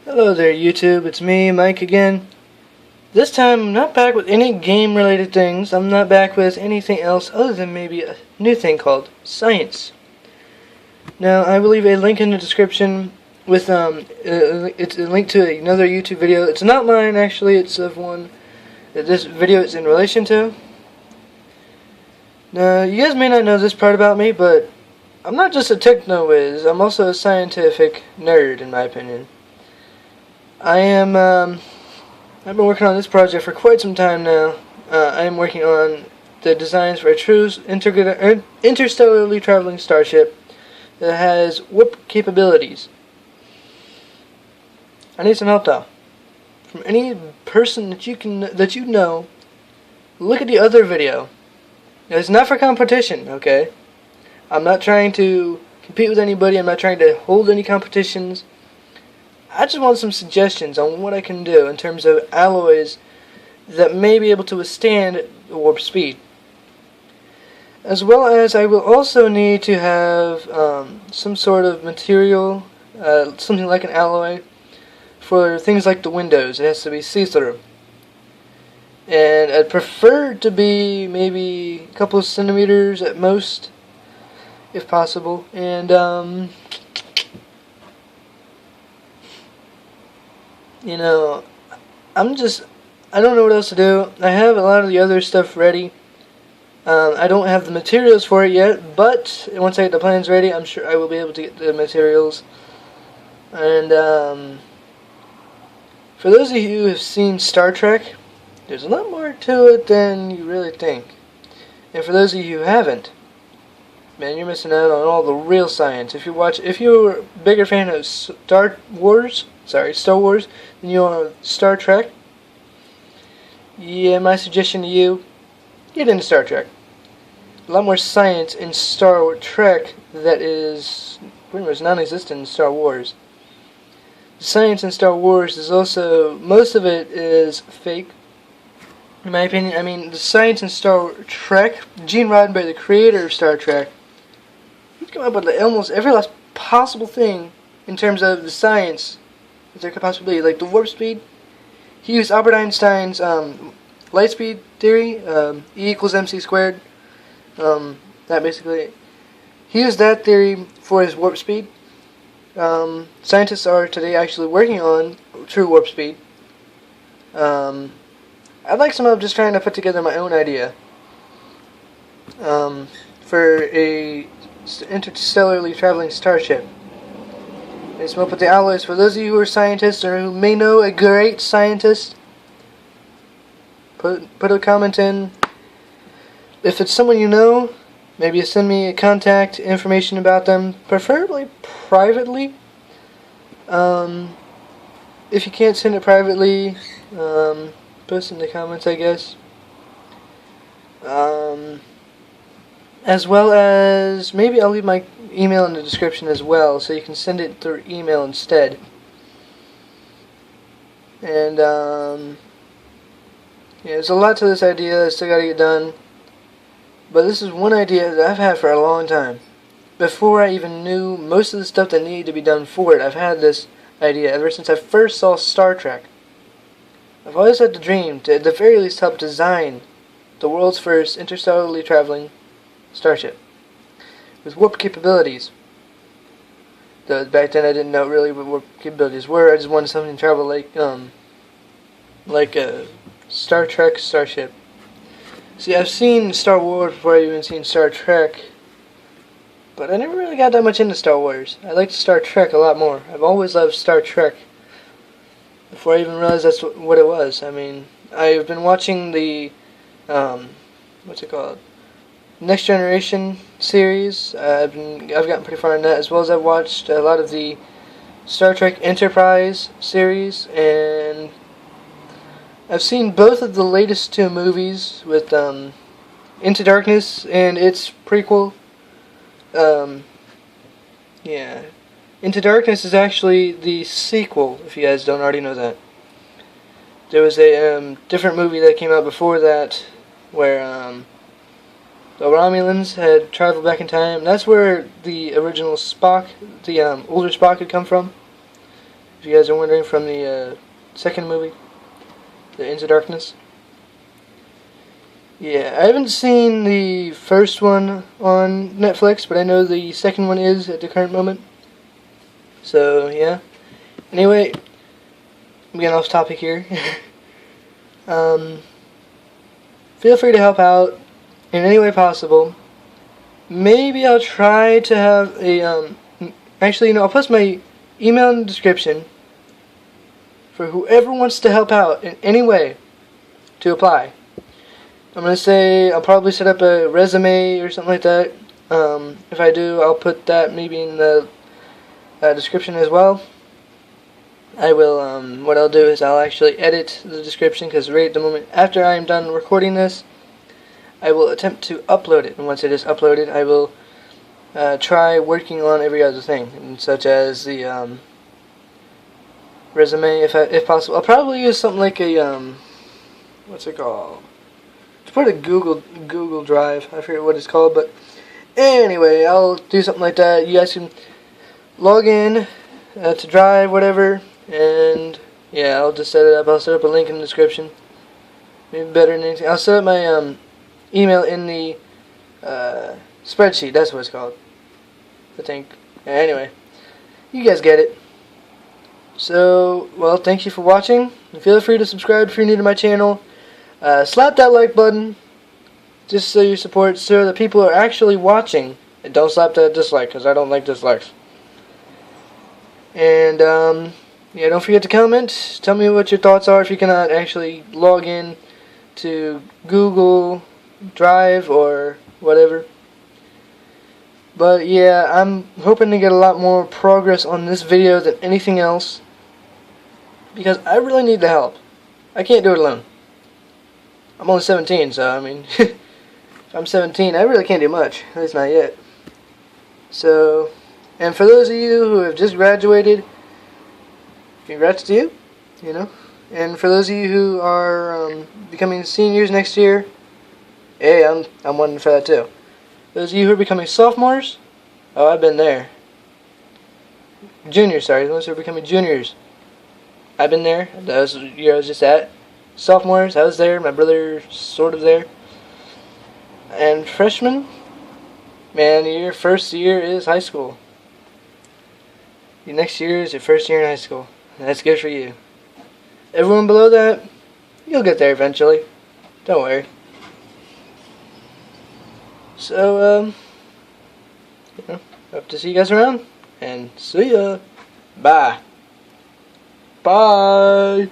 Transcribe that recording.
Hello there YouTube, it's me, Mike again. This time I'm not back with any game related things. I'm not back with anything else other than maybe a new thing called science. Now I will leave a link in the description with it's a link to another YouTube video. It's not mine actually, it's of one that this video is in relation to. Now you guys may not know this part about me, but I'm not just a techno-whiz, I'm also a scientific nerd in my opinion. I've been working on this project for quite some time now. I am working on the designs for a true interstellarly traveling starship that has warp capabilities. I need some help though. From any person that you know, look at the other video. It's not for competition, okay? I'm not trying to compete with anybody. I'm not trying to hold any competitions. I just want some suggestions on what I can do in terms of alloys that may be able to withstand the warp speed. As well as I will also need to have some sort of material, something like an alloy, for things like the windows. It has to be see-through. And I'd prefer it to be maybe a couple of centimeters at most, if possible. And you know, I don't know what else to do. I have a lot of the other stuff ready. I don't have the materials for it yet, but once I get the plans ready, I'm sure I will be able to get the materials. And for those of you who have seen Star Trek, there's a lot more to it than you really think. And for those of you who haven't, man, you're missing out on all the real science. If you're a bigger fan of Star Wars than you are of Star Trek, yeah, my suggestion to you, get into Star Trek. A lot more science in Star Trek that is pretty much non-existent in Star Wars. The science in Star Wars is also, most of it is fake, in my opinion. I mean, the science in Star Trek, Gene Roddenberry, the creator of Star Trek, he's come up with almost every last possible thing in terms of the science that there could possibly be. Like the warp speed, he used Albert Einstein's light speed theory, E equals mc squared. That basically, he used that theory for his warp speed. Scientists are today actually working on true warp speed. I'd like some help just trying to put together my own idea for a interstellarly traveling starship. I just want to put the alloys for those of you who are scientists or who may know a great scientist. Put a comment in. If it's someone you know, maybe send me a contact information about them, preferably privately. If you can't send it privately, post in the comments, I guess. As well as, maybe I'll leave my email in the description as well, so you can send it through email instead. And, yeah, there's a lot to this idea. I still gotta get done. But this is one idea that I've had for a long time. Before I even knew most of the stuff that needed to be done for it, I've had this idea ever since I first saw Star Trek. I've always had the dream to, at the very least, help design the world's first interstellarly traveling starship with warp capabilities. Though back then I didn't know really what warp capabilities were. I just wanted something to travel like a Star Trek starship. See, I've seen Star Wars before I've even seen Star Trek, but I never really got that much into Star Wars. I liked Star Trek a lot more. I've always loved Star Trek before I even realized that's what it was. I mean, I've been watching the what's it called? Next Generation series. I've gotten pretty far in that, as well as I've watched a lot of the Star Trek Enterprise series, and I've seen both of the latest two movies with Into Darkness and its prequel. Yeah, Into Darkness is actually the sequel, if you guys don't already know that. There was a different movie that came out before that where the Romulans had traveled back in time. That's where the original Spock, the older Spock, had come from. If you guys are wondering, from the second movie, the Into Darkness. Yeah, I haven't seen the first one on Netflix, but I know the second one is at the current moment. So, yeah. Anyway, I'm getting off topic here. Feel free to help out in any way possible. Maybe I'll try to have a, actually, I'll post my email in the description for whoever wants to help out in any way to apply. I'm going to say I'll probably set up a resume or something like that. If I do, I'll put that maybe in the description as well. I will, what I'll do is I'll actually edit the description, because right at the moment after I'm done recording this, I will attempt to upload it. And once it is uploaded, I will try working on every other thing, such as the resume, if possible. I'll probably use something like a, what's it called? It's part of Google Drive. I forget what it's called, but anyway, I'll do something like that. You guys can log in to Drive, whatever, and yeah, I'll just set it up. I'll set up a link in the description. Maybe better than anything. I'll set up my email in the spreadsheet. That's what it's called, I think. Anyway, you guys get it. So, well, thank you for watching. Feel free to subscribe if you're new to my channel. Slap that like button, just so you support, so that people are actually watching. And don't slap that dislike, because I don't like dislikes. And, yeah, don't forget to comment. Tell me what your thoughts are if you cannot actually log in to Google Drive or whatever. But, yeah, I'm hoping to get a lot more progress on this video than anything else, because I really need the help. I can't do it alone. I'm only 17, so, I mean, if I'm 17, I really can't do much. At least not yet. So, and for those of you who have just graduated, congrats to you, you know. And for those of you who are becoming seniors next year, hey, I'm one for that too. Those of you who are becoming sophomores, oh, I've been there. Juniors, sorry, those who are becoming juniors, I've been there. That was the year I was just at. Sophomores, I was there. My brother, sort of there. And freshmen, man, your first year is high school. Your next year is your first year in high school. And that's good for you. Everyone below that, you'll get there eventually. Don't worry. So, hope to see you guys around. And see ya. Bye. Bye.